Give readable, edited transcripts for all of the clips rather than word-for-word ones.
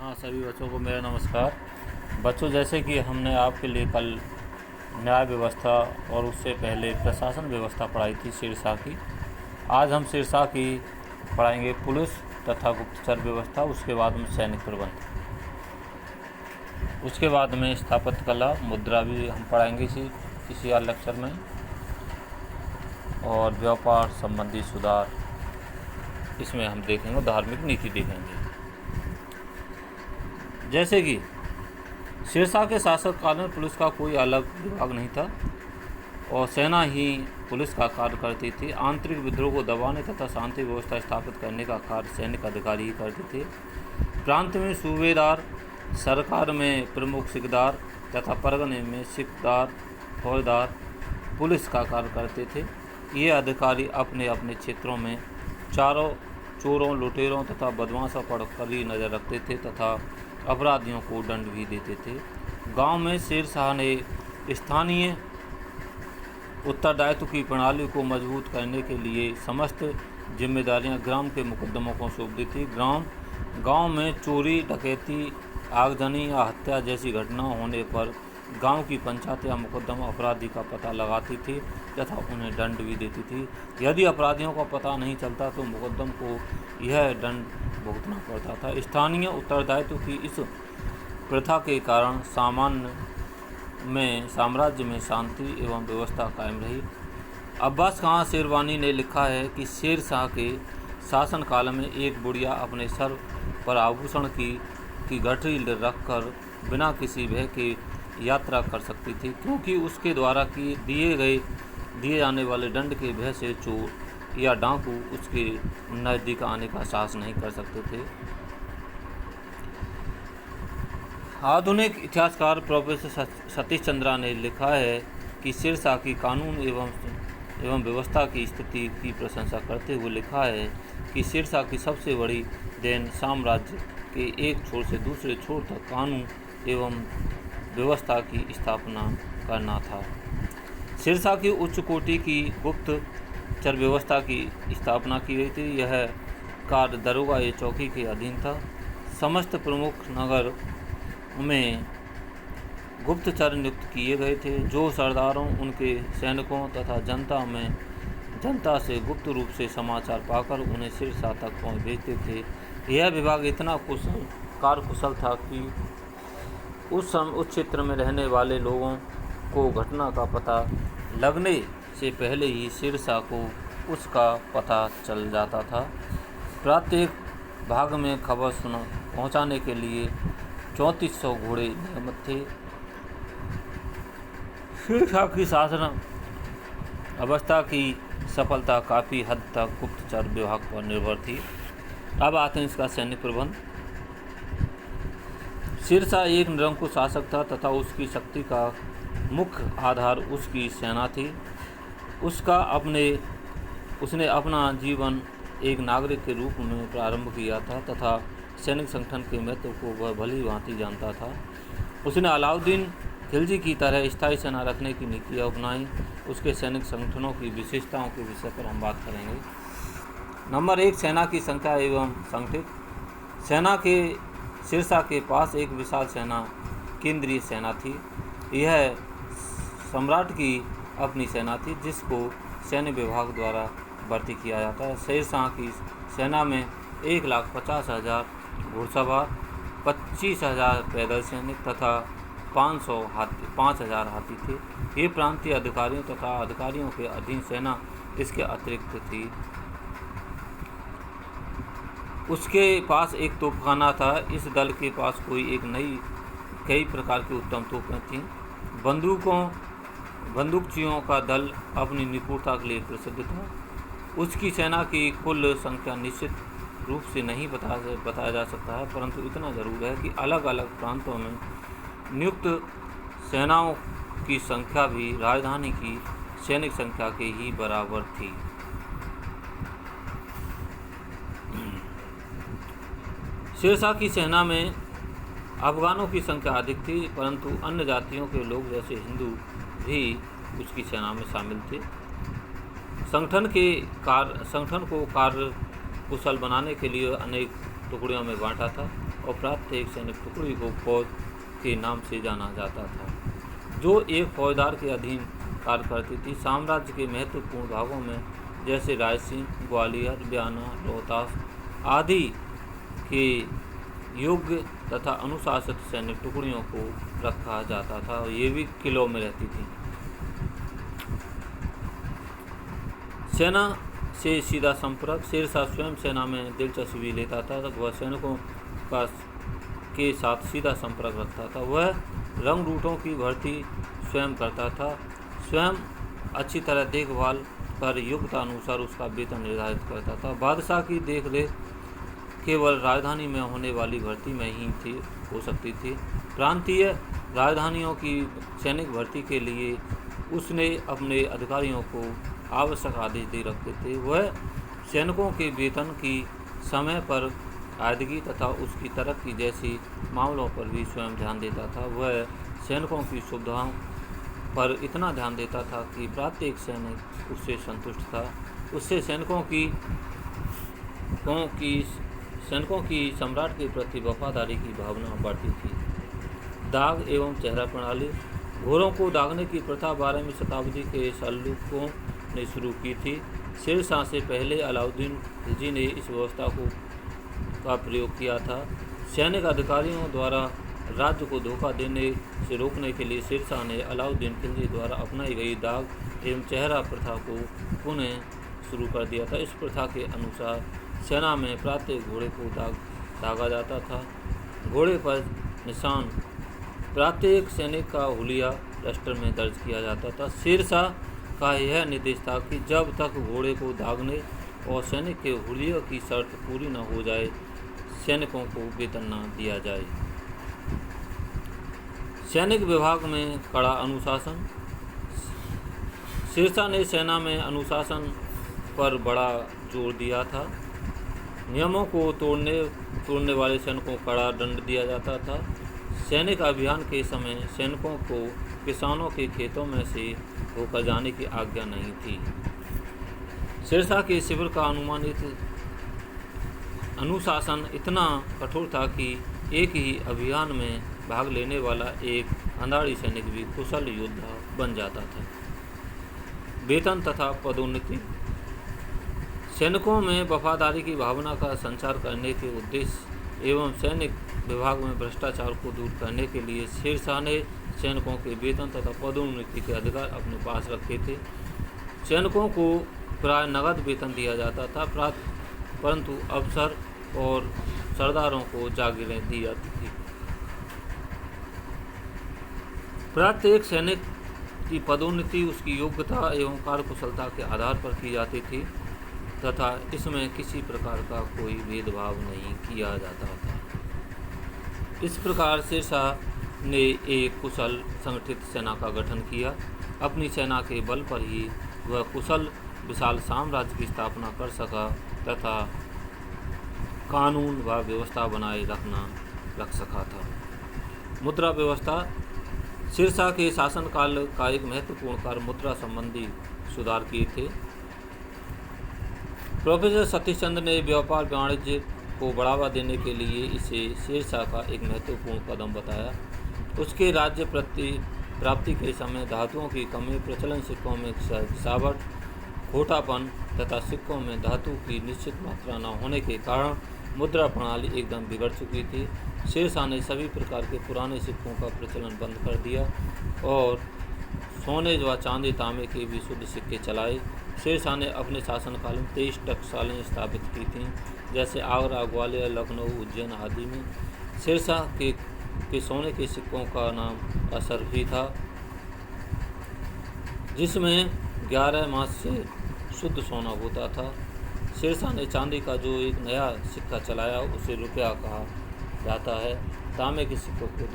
हाँ, सभी बच्चों को मेरा नमस्कार। बच्चों, जैसे कि हमने आपके लिए कल न्याय व्यवस्था और उससे पहले प्रशासन व्यवस्था पढ़ाई थी शीर्षा की। आज हम शीर्षा की पढ़ाएंगे पुलिस तथा गुप्तचर व्यवस्था, उसके बाद में सैनिक प्रबंध, उसके बाद में स्थापत्य कला मुद्रा भी हम पढ़ाएंगे किसी और लेक्चर में, और व्यापार संबंधी सुधार इसमें हम देखेंगे, धार्मिक नीति देखेंगे। जैसे कि शेरशाह के शासक काल में पुलिस का कोई अलग विभाग नहीं था और सेना ही पुलिस का कार्य करती थी। आंतरिक विद्रोह को दबाने तथा शांति व्यवस्था स्थापित करने का कार्य सैनिक अधिकारी ही करते थे। प्रांत में सूबेदार, सरकार में प्रमुख सिकदार तथा परगने में सिकदार फौजदार पुलिस का कार्य करते थे। ये अधिकारी अपने अपने क्षेत्रों में चोरों, लुटेरों तथा बदमाशों पर कड़ी नज़र रखते थे तथा अपराधियों को दंड भी देते थे। गांव में शेरशाह ने स्थानीय उत्तरदायित्व की प्रणाली को मजबूत करने के लिए समस्त जिम्मेदारियां ग्राम के मुकदमों को सौंप दी थी। गांव में चोरी, डकैती, आगजनी या हत्या जैसी घटना होने पर गांव की पंचायत या मुकदमा अपराधी का पता लगाती थी तथा उन्हें दंड भी देती थी। यदि अपराधियों का पता नहीं चलता तो मुकदम को यह दंड भुगतना पड़ता था। स्थानीय उत्तरदायित्व की इस प्रथा के कारण साम्राज्य में शांति एवं व्यवस्था कायम रही। अब्बास खां शेरवानी ने लिखा है कि शेरशाह के शासनकाल में एक बुढ़िया अपने सर पर आभूषण की गठरी रखकर बिना किसी भय के यात्रा कर सकती थी, क्योंकि उसके द्वारा दिए जाने वाले दंड के भय से चोर या डाकू उसके नज़दीक आने का साहस नहीं कर सकते थे। आधुनिक इतिहासकार प्रोफेसर सतीश चंद्रा ने लिखा है कि शेरशाह की कानून एवं व्यवस्था की स्थिति की प्रशंसा करते हुए लिखा है कि शेरशाह की सबसे बड़ी देन साम्राज्य के एक छोर से दूसरे छोर तक कानून एवं व्यवस्था की स्थापना करना था। शेरशाह की उच्च कोटि की गुप्तचर व्यवस्था की स्थापना की गई थी। यह कार्य दरोगा ए चौकी के अधीन था। समस्त प्रमुख नगर में गुप्तचर नियुक्त किए गए थे, जो सरदारों, उनके सैनिकों तथा जनता से गुप्त रूप से समाचार पाकर उन्हें शेरशाह तक भेजते थे। यह विभाग इतना कार्यकुशल था कि उस क्षेत्र में रहने वाले लोगों को घटना का पता लगने से पहले ही शेरशाह को उसका पता चल जाता था। प्रत्येक भाग में खबर पहुंचाने के लिए 3400 घोड़े नियमित थे। शेरशाह की शासन अवस्था की सफलता काफ़ी हद तक गुप्तचर विभाग पर निर्भर थी। अब आते हैं इसका सैनिक प्रबंध। शेरशाह एक निरंकुश शासक था तथा उसकी शक्ति का मुख्य आधार उसकी सेना थी। उसने अपना जीवन एक नागरिक के रूप में प्रारंभ किया था तथा सैनिक संगठन के महत्व को वह भली भांति जानता था। उसने अलाउद्दीन खिलजी की तरह स्थायी सेना रखने की नीतियाँ अपनाई। उसके सैनिक संगठनों की विशेषताओं के विषय पर हम बात करेंगे। नंबर 1, सेना की संख्या एवं संगठित। शेरशाह के पास एक विशाल सेना केंद्रीय सेना थी। यह सम्राट की अपनी सेना थी, जिसको सैन्य विभाग द्वारा भर्ती किया जाता है। शेरशाह की सेना में 1,50,000 घुड़सवार, 25,000 पैदल सैनिक तथा 5,000 हाथी थे। ये प्रांतीय अधिकारियों तथा अधिकारियों के अधीन सेना इसके अतिरिक्त थी। उसके पास एक तोपखाना था। इस दल के पास कई प्रकार की उत्तम तोपें थीं। बंदूकचियों का दल अपनी निपुणता के लिए प्रसिद्ध था। उसकी सेना की कुल संख्या निश्चित रूप से नहीं बताया जा सकता है, परंतु इतना जरूर है कि अलग अलग प्रांतों में नियुक्त सेनाओं की संख्या भी राजधानी की सैनिक संख्या के ही बराबर थी। शेरशाह की सेना में अफगानों की संख्या अधिक थी, परंतु अन्य जातियों के लोग जैसे हिंदू भी उसकी सेना में शामिल थे। संगठन को कार्य कुशल बनाने के लिए अनेक टुकड़ियों में बांटा था। और प्रत्येक सैनिक टुकड़ी को फौज के नाम से जाना जाता था, जो एक फौजदार के अधीन कार्य करती थी। साम्राज्य के महत्वपूर्ण भागों में जैसे रायसेन, ग्वालियर, बयाना, रोहतास आदि के योग्य तथा अनुशासित सैनिक टुकड़ियों को रखा जाता था और ये भी किलों में रहती थी। सेना से सीधा संपर्क। शेरशाह स्वयं सेना में दिलचस्पी लेता था। वह सैनिकों के साथ सीधा संपर्क रखता था। वह रंग रूटों की भर्ती स्वयं करता था। स्वयं अच्छी तरह देखभाल कर योग्यता अनुसार उसका वेतन निर्धारित करता था। बादशाह की देखरेख केवल राजधानी में होने वाली भर्ती में ही हो सकती थी। प्रांतीय राजधानियों की सैनिक भर्ती के लिए उसने अपने अधिकारियों को आवश्यक आदेश दे रखे थे। वह सैनिकों के वेतन की समय पर अदायगी तथा उसकी तरक्की जैसी मामलों पर भी स्वयं ध्यान देता था। वह सैनिकों की सुविधाओं पर इतना ध्यान देता था कि प्रत्येक सैनिक उससे संतुष्ट था। उससे सैनिकों की सम्राट के प्रति वफादारी की भावना बढ़ती थी। दाग एवं चेहरा प्रणाली। घोड़ों को दागने की प्रथा 12वीं शताब्दी के सल्लूकों ने शुरू की थी। शेरशाह से पहले अलाउद्दीन खिलजी ने इस व्यवस्था का प्रयोग किया था। सैनिक अधिकारियों द्वारा राज्य को धोखा देने से रोकने के लिए शेरशाह ने अलाउद्दीन खिलजी द्वारा अपनाई गई दाग एवं चेहरा प्रथा को पुनः शुरू कर दिया था। इस प्रथा के अनुसार सेना में प्रत्येक घोड़े को दागा जाता था। घोड़े पर निशान प्रत्येक सैनिक का हुलिया रजिस्टर में दर्ज किया जाता था। शेरशाह का यह निर्देश था कि जब तक घोड़े को दागने और सैनिक के हुलिया की शर्त पूरी न हो जाए, सैनिकों को वेतन न दिया जाए। सैनिक विभाग में कड़ा अनुशासन। शेरशाह ने सेना में अनुशासन पर बड़ा जोर दिया था। नियमों को तोड़ने वाले सैनिकों को कड़ा दंड दिया जाता था। सैनिक अभियान के समय सैनिकों को किसानों के खेतों में से होकर जाने की आज्ञा नहीं थी। शेरशाह के शिविर का अनुशासन इतना कठोर था कि एक ही अभियान में भाग लेने वाला एक अंधाड़ी सैनिक भी कुशल योद्धा बन जाता था। वेतन तथा पदोन्नति। सैनिकों में वफादारी की भावना का संचार करने के उद्देश्य एवं सैनिक विभाग में भ्रष्टाचार को दूर करने के लिए शेरशाह ने सैनिकों के वेतन तथा पदोन्नति के अधिकार अपने पास रखे थे। सैनिकों को प्राय नगद वेतन दिया जाता था, परंतु अफसर और सरदारों को जागीरें दी जाती थी। प्रत्येक सैनिक की पदोन्नति उसकी योग्यता एवं कार्यकुशलता के आधार पर की जाती थी तथा इसमें किसी प्रकार का कोई भेदभाव नहीं किया जाता था। इस प्रकार शेरशाह ने एक कुशल संगठित सेना का गठन किया। अपनी सेना के बल पर ही वह कुशल विशाल साम्राज्य की स्थापना कर सका तथा कानून व व्यवस्था बनाए रख सका था। मुद्रा व्यवस्था। शेरशाह के शासनकाल का एक महत्वपूर्ण कार्य मुद्रा संबंधी सुधार किए थे। प्रोफेसर सतीश चंद्र ने व्यापार वाणिज्य को बढ़ावा देने के लिए इसे शेरशाह का एक महत्वपूर्ण कदम बताया। उसके राज्य प्राप्ति के समय धातुओं की कमी, प्रचलन सिक्कों में गिरावट, खोटापन तथा सिक्कों में धातु की निश्चित मात्रा न होने के कारण मुद्रा प्रणाली एकदम बिगड़ चुकी थी। शेरशाह ने सभी प्रकार के पुराने सिक्कों का प्रचलन बंद कर दिया और सोने व चांदी तांबे के भी शुद्ध सिक्के चलाए। शेरशाह ने अपने शासनकाल में 23 टकसालें स्थापित की थीं, जैसे आगरा, ग्वालियर, लखनऊ, उज्जैन आदि में। शेरशाह के सोने के सिक्कों का नाम असरफी था, जिसमें 11 मास से शुद्ध सोना होता था। शेरशाह ने चांदी का जो एक नया सिक्का चलाया उसे रुपया कहा जाता है। तांबे के सिक्कों को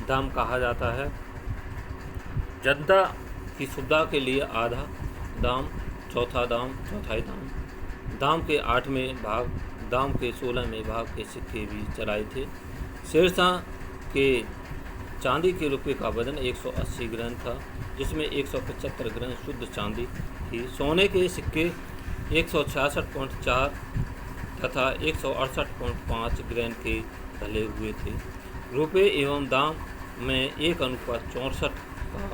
दाम कहा जाता है। जनता की सुविधा के लिए आधा दाम, चौथा दाम, चौथाई दाम, दाम के 8वें भाग, दाम के 16वें भाग के सिक्के भी चलाए थे। शेरशाह के चांदी के रुपये का वजन 180 ग्राम था, जिसमें 175 ग्राम शुद्ध चांदी थी। सोने के सिक्के 166.4 तथा 168.5 ग्रैम के ढले हुए थे। रुपये एवं दाम में 1:64 का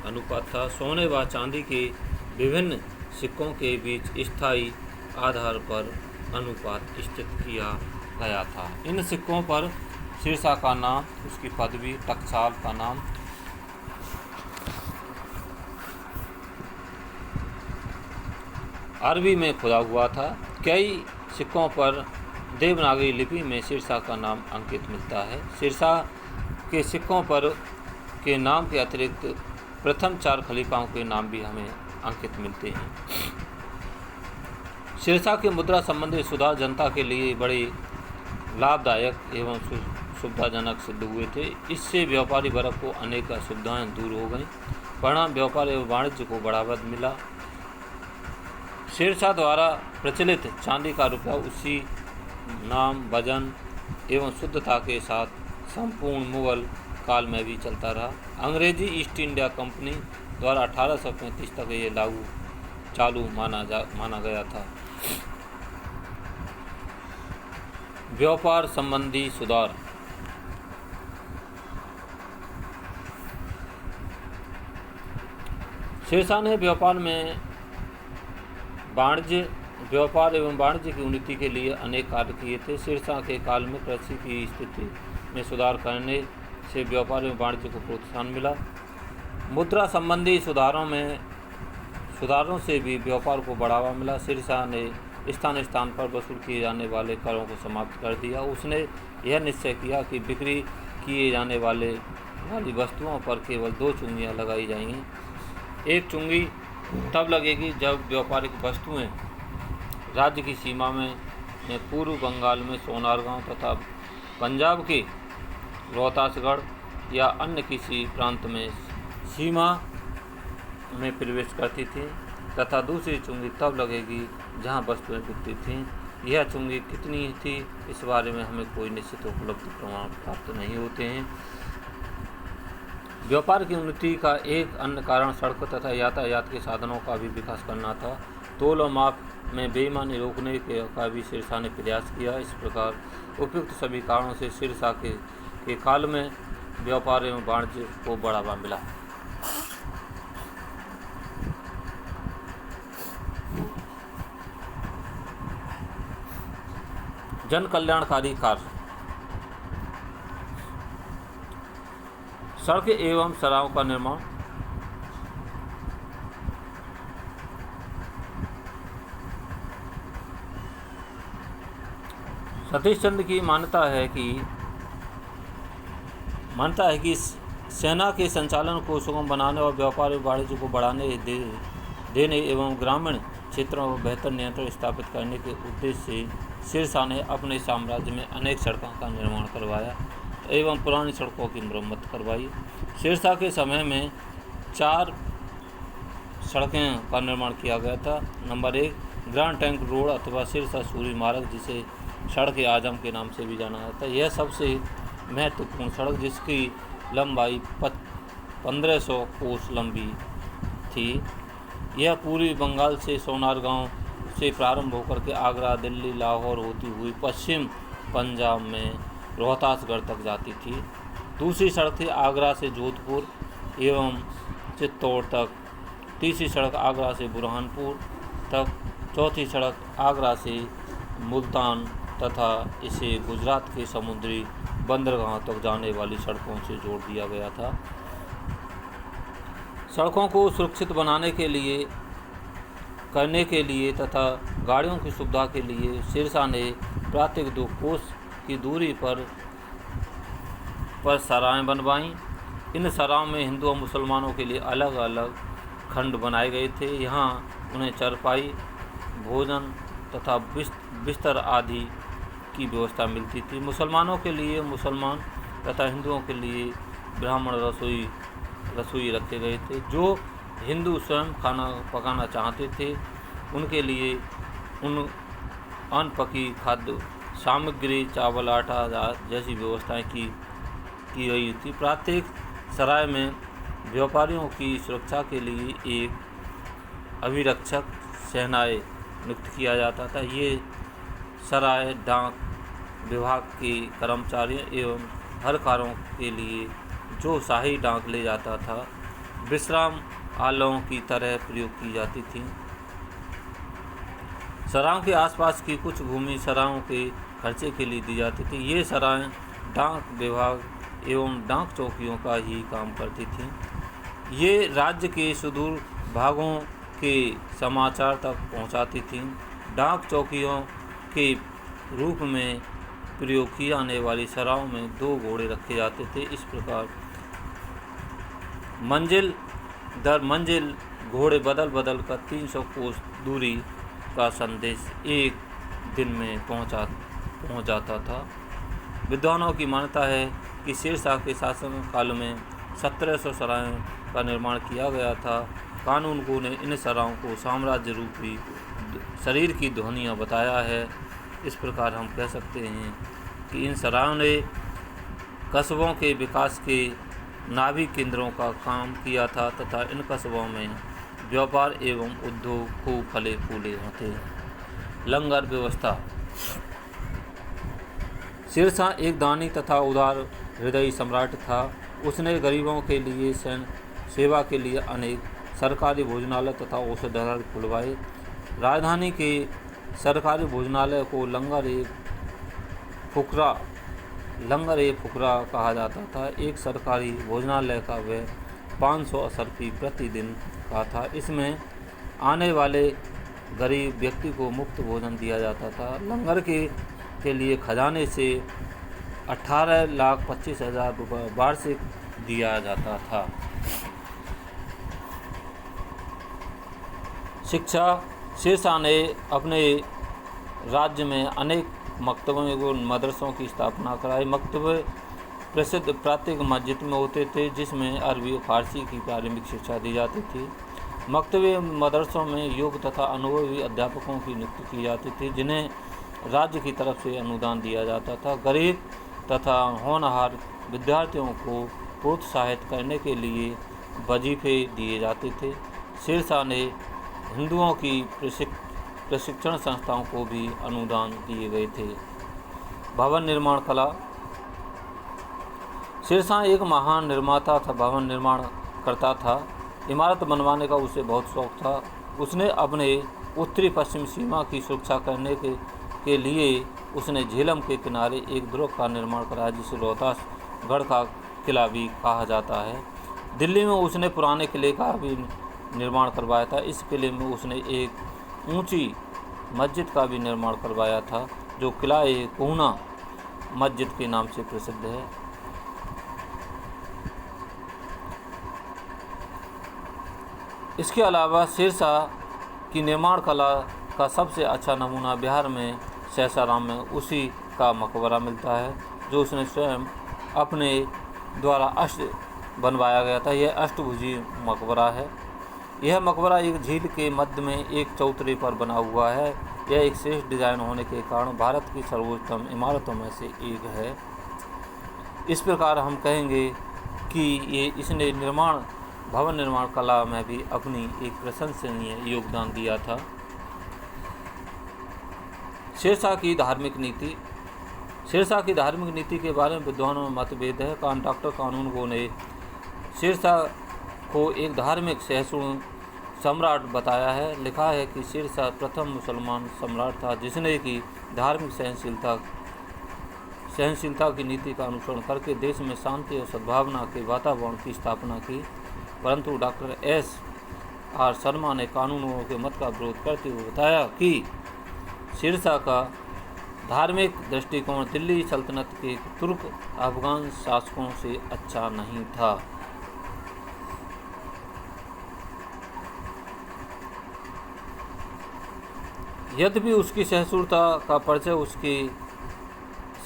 अनुपात था। सोने व चांदी के विभिन्न सिक्कों के बीच स्थायी आधार पर अनुपात स्थित किया गया था। इन सिक्कों पर सिरसा का नाम, उसकी पदवी, टकसाल का नाम, अरबी में खुदा हुआ था। कई सिक्कों पर देवनागरी लिपि में सिरसा का नाम अंकित मिलता है। सिरसा के सिक्कों पर के नाम के अतिरिक्त प्रथम 4 खलीफाओं के नाम भी हमें अंकित मिलते हैं। सिरसा के मुद्रा संबंधी सुधार जनता के लिए बड़े लाभदायक एवं सुविधाजनक सिद्ध हुए थे। इससे व्यापारी वर्ग को अनेक असुविधाएं दूर हो गईं। परिणाम व्यापार एवं वाणिज्य को बढ़ावा मिला। सिरसा द्वारा प्रचलित चांदी का रुपया उसी नाम, वजन एवं शुद्धता के साथ संपूर्ण मुगल काल में भी चलता रहा। अंग्रेजी ईस्ट इंडिया कंपनी द्वारा 1835 तक ये चालू माना गया था। व्यापार संबंधी सुधार। सिरसा ने व्यापार एवं वाणिज्य की उन्नति के लिए अनेक कार्य किए थे। सिरसा के काल में कृषि की स्थिति में सुधार करने से व्यापार एवं वाणिज्य को प्रोत्साहन मिला। मुद्रा संबंधी सुधारों से भी व्यापार को बढ़ावा मिला। सिरसा ने स्थान स्थान पर वसूल किए जाने वाले करों को समाप्त कर दिया। उसने यह निश्चय किया कि बिक्री किए जाने वाली वस्तुओं पर केवल 2 चुंगियाँ लगाई जाएंगी। एक चुंगी तब लगेगी जब व्यापारिक वस्तुएं राज्य की सीमा में पूर्व बंगाल में सोनारगांव तथा पंजाब के रोहतासगढ़ या अन्य किसी प्रांत में सीमा में प्रवेश करती थी, तथा दूसरी चुंगी तब लगेगी जहां वस्तुएं बिकती थीं। यह चुंगी कितनी थी, इस बारे में हमें कोई निश्चित उपलब्ध प्रमाण प्राप्त नहीं होते हैं। व्यापार की उन्नति का एक अन्य कारण सड़क तथा यातायात के साधनों का भी विकास करना था। तोल और माप में बेईमानी रोकने का भी सिरसा ने प्रयास किया। इस प्रकार उपयुक्त सभी कारणों से सिरसा के काल में व्यापार एवं वाणिज्य को बढ़ावा मिला। जन कल्याणकारी कार्य। सड़क एवं सराहों का निर्माण। सतीश चंद्र की मान्यता है कि सेना के संचालन को सुगम बनाने और व्यापार एवं वाणिज्य को बढ़ाने देने एवं ग्रामीण क्षेत्रों में बेहतर नियंत्रण स्थापित करने के उद्देश्य से सिरसा ने अपने साम्राज्य में अनेक सड़कों का निर्माण करवाया एवं पुरानी सड़कों की मरम्मत करवाई। सिरसा के समय में 4 सड़कें का निर्माण किया गया था। नंबर 1 ग्रांड टैंक रोड अथवा सिरसा सूरी मार्ग, जिसे सड़क आजम के नाम से भी जाना जाता है। यह सबसे महत्वपूर्ण सड़क, जिसकी लंबाई 1500 कोस लंबी थी। यह पूर्वी बंगाल से सोनारगांव से प्रारंभ होकर के आगरा, दिल्ली, लाहौर होती हुई पश्चिम पंजाब में रोहतासगढ़ तक जाती थी। दूसरी सड़क थी आगरा से जोधपुर एवं चित्तौड़ तक। तीसरी सड़क आगरा से बुरहानपुर तक। चौथी सड़क आगरा से मुल्तान तथा इसे गुजरात के समुद्री बंदरगाह तक जाने वाली सड़कों से जोड़ दिया गया था। सड़कों को सुरक्षित करने के लिए तथा गाड़ियों की सुविधा के लिए सिरसा ने प्रत्येक 2 कोस की दूरी पर सराहें बनवाईं। इन सराहों में हिंदू और मुसलमानों के लिए अलग अलग खंड बनाए गए थे। यहाँ उन्हें चरपाई, भोजन तथा बिस्तर आदि की व्यवस्था मिलती थी। मुसलमानों के लिए मुसलमान तथा हिंदुओं के लिए ब्राह्मण रसोई रखे गए थे। जो हिंदू स्वयं खाना पकाना चाहते थे, उनके लिए अनपकी खाद्य सामग्री, चावल, आटा जैसी व्यवस्थाएं की गई थी। प्रत्येक सराय में व्यापारियों की सुरक्षा के लिए एक अभिरक्षक सेनाएं नियुक्त किया जाता था। ये सराय डाक विभाग के कर्मचारियों एवं हरकारों के लिए जो शाही डाक ले जाता था विश्राम आलों की तरह प्रयोग की जाती थी। सरायों के आसपास की कुछ भूमि सरायों के खर्चे के लिए दी जाती थी। ये सराय डाक विभाग एवं डाक चौकियों का ही काम करती थी। ये राज्य के सुदूर भागों के समाचार तक पहुंचाती थी। डाक चौकियों के रूप में प्रयोग की जाने वाली सरायों में 2 घोड़े रखे जाते थे। इस प्रकार मंजिल दर मंजिल घोड़े बदल कर 300 कोस दूरी का संदेश एक दिन में पहुंच जाता था। विद्वानों की मान्यता है कि शेरशाह के शासन काल में 1700 सरायों का निर्माण किया गया था। कानूनगो ने इन सरायों को साम्राज्य रूपी शरीर की ध्वनियाँ बताया है। इस प्रकार हम कह सकते हैं कि इन सरायों ने कस्बों के विकास के नाभि केंद्रों का काम किया था तथा इन कस्बों में व्यापार एवं उद्योग खूब फले फूले थे। लंगर व्यवस्था। शेरशाह एक दानी तथा उदार हृदयी सम्राट था। उसने गरीबों के लिए सेवा के लिए अनेक सरकारी भोजनालय तथा औषधालय खुलवाए। राजधानी के सरकारी भोजनालय को लंगर ए फुकरा कहा जाता था। एक सरकारी भोजनालय का व्यय 500 असरफी प्रतिदिन का था। इसमें आने वाले गरीब व्यक्ति को मुफ्त भोजन दिया जाता था। लंगर के लिए खजाने से 18,25,000 रुपये वार्षिक दिया जाता था। शिक्षा। शेरशाह ने अपने राज्य में अनेक मकतबों एवं मदरसों की स्थापना कराई। मकतबे प्रसिद्ध प्रातः मस्जिद में होते थे जिसमें अरबी और फारसी की प्रारंभिक शिक्षा दी जाती थी। मकतबे मदरसों में योग तथा अनुभवी अध्यापकों की नियुक्ति की जाती थी जिन्हें राज्य की तरफ से अनुदान दिया जाता था। गरीब तथा होनहार विद्यार्थियों को प्रोत्साहित करने के लिए वजीफे दिए जाते थे। शेरशाह ने हिंदुओं की प्रशिक्षण संस्थाओं को भी अनुदान दिए गए थे। भवन निर्माण कला। शेरशाह एक महान निर्माता था, भवन निर्माण करता था। इमारत बनवाने का उसे बहुत शौक था। उसने अपने उत्तरी पश्चिम सीमा की सुरक्षा करने के लिए उसने झेलम के किनारे एक दुर्ग का निर्माण कराया जिसे रोहतास गढ़ का किला भी कहा जाता है। दिल्ली में उसने पुराने किले का भी निर्माण करवाया था। इस किले में उसने एक ऊंची मस्जिद का भी निर्माण करवाया था जो किला-ए-कोहना मस्जिद के नाम से प्रसिद्ध है। इसके अलावा शेरशाह की निर्माण कला का सबसे अच्छा नमूना बिहार में सैसाराम में उसी का मकबरा मिलता है जो उसने स्वयं अपने द्वारा अष्ट बनवाया गया था। यह अष्टभुजी मकबरा है। यह मकबरा एक झील के मध्य में एक चौतरे पर बना हुआ है। यह एक श्रेष्ठ डिजाइन होने के कारण भारत की सर्वोत्तम इमारतों में से एक है। इस प्रकार हम कहेंगे कि इसने भवन निर्माण कला में भी अपनी एक प्रशंसनीय योगदान दिया था। शेरशाह की धार्मिक नीति। शेरशाह की धार्मिक नीति के बारे में विद्वानों में मतभेद है। डॉक्टर कानूनगो ने शेरशाह को एक धार्मिक सहिष्णु सम्राट बताया है। लिखा है कि शेरशाह प्रथम मुसलमान सम्राट था जिसने की धार्मिक सहनशीलता की नीति का अनुसरण करके देश में शांति और सद्भावना के वातावरण की स्थापना की। परंतु डॉक्टर S.R. शर्मा ने कानूनों के मत का विरोध करते हुए बताया कि शेरशाह का धार्मिक दृष्टिकोण दिल्ली सल्तनत के तुर्क अफगान शासकों से अच्छा नहीं था। यद्यपि उसकी सहिष्णुता का परिचय उसके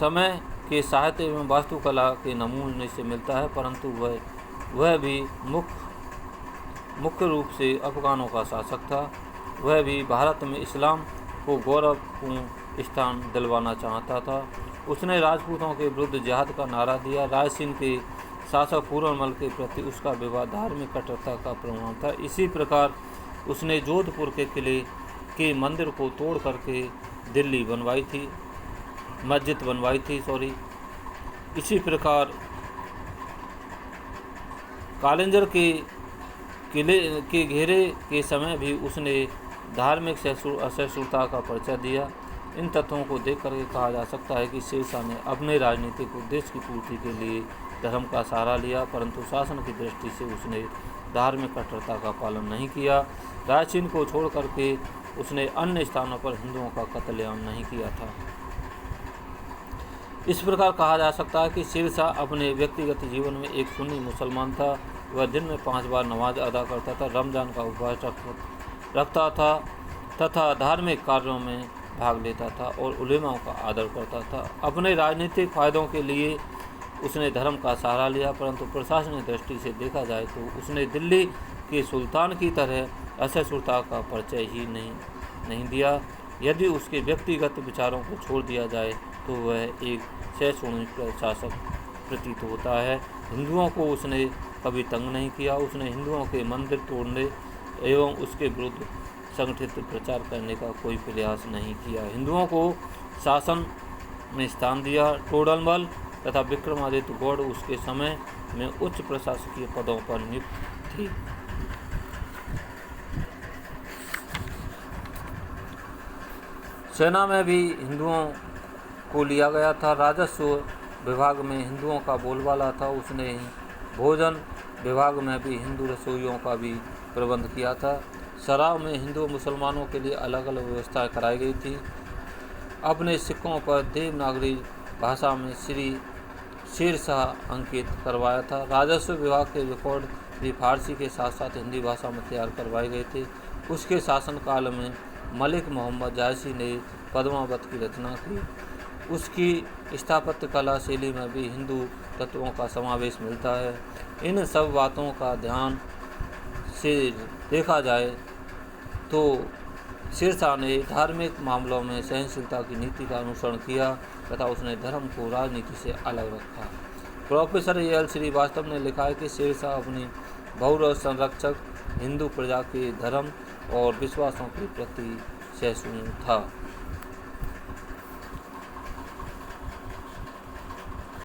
समय के साहित्य एवं वास्तुकला के नमूने से मिलता है, परंतु वह भी मुख्य रूप से अफगानों का शासक था। वह भी भारत में इस्लाम को गौरवपूर्ण स्थान दिलवाना चाहता था। उसने राजपूतों के विरुद्ध जिहाद का नारा दिया। रायसीन के शासक पूरनमल के प्रति उसका विवाह धार्मिक कट्टरता का प्रमाण था। इसी प्रकार उसने जोधपुर के किले के मंदिर को तोड़ करके दिल्ली बनवाई थी, मस्जिद बनवाई थी इसी प्रकार कालिंजर के किले के घेरे के समय भी उसने धार्मिक असहिष्णुता का परिचय दिया। इन तथ्यों को देख करके कहा जा सकता है कि शेरशाह ने अपने राजनीतिक उद्देश्य की पूर्ति के लिए धर्म का सहारा लिया, परंतु शासन की दृष्टि से उसने धार्मिक कट्टरता का पालन नहीं किया। रायसीन को छोड़ करके उसने अन्य स्थानों पर हिंदुओं का कत्लेआम नहीं किया था। इस प्रकार कहा जा सकता है कि शेरशाह अपने व्यक्तिगत जीवन में एक सुन्नी मुसलमान था। वह दिन में 5 बार नमाज अदा करता था, रमज़ान का उपवास रखता था तथा धार्मिक कार्यों में भाग लेता था और उलेमाओं का आदर करता था। अपने राजनीतिक फायदों के लिए उसने धर्म का सहारा लिया, परंतु प्रशासनिक दृष्टि से देखा जाए तो उसने दिल्ली के सुल्तान की तरह असहिष्णुता का परिचय ही नहीं दिया। यदि उसके व्यक्तिगत विचारों को छोड़ दिया जाए तो वह एक सहिष्णु प्रशासक प्रतीत होता है। हिंदुओं को उसने कभी तंग नहीं किया। उसने हिंदुओं के मंदिर तोड़ने एवं उसके विरुद्ध संगठित प्रचार करने का कोई प्रयास नहीं किया। हिंदुओं को शासन में स्थान दिया। टोडरमल तथा विक्रमादित्य गौड़ उसके समय में उच्च प्रशासकीय पदों पर नियुक्त थी। सेना में भी हिंदुओं को लिया गया था। राजस्व विभाग में हिंदुओं का बोलबाला था। उसने भोजन विभाग में भी हिंदू रसोइयों का भी प्रबंध किया था। शराब में हिंदू मुसलमानों के लिए अलग अलग व्यवस्थाएं कराई गई थी। अपने सिक्कों पर देवनागरी भाषा में श्री शेरशाह अंकित करवाया था। राजस्व विभाग के रिकॉर्ड भी फारसी के साथ साथ हिंदी भाषा में तैयार करवाए गए थे। उसके शासनकाल में मलिक मोहम्मद जायसी ने पद्मावत की रचना की। उसकी स्थापत्य कला शैली में भी हिंदू तत्वों का समावेश मिलता है। इन सब बातों का ध्यान से देखा जाए तो शेरशाह ने धार्मिक मामलों में सहनशीलता की नीति का अनुसरण किया तथा उसने धर्म को राजनीति से अलग रखा। प्रोफेसर एल श्रीवास्तव ने लिखा है कि शेरशाह अपनी बहुरव संरक्षक हिंदू प्रजा के धर्म और विश्वासों के प्रति सहिष्णु था।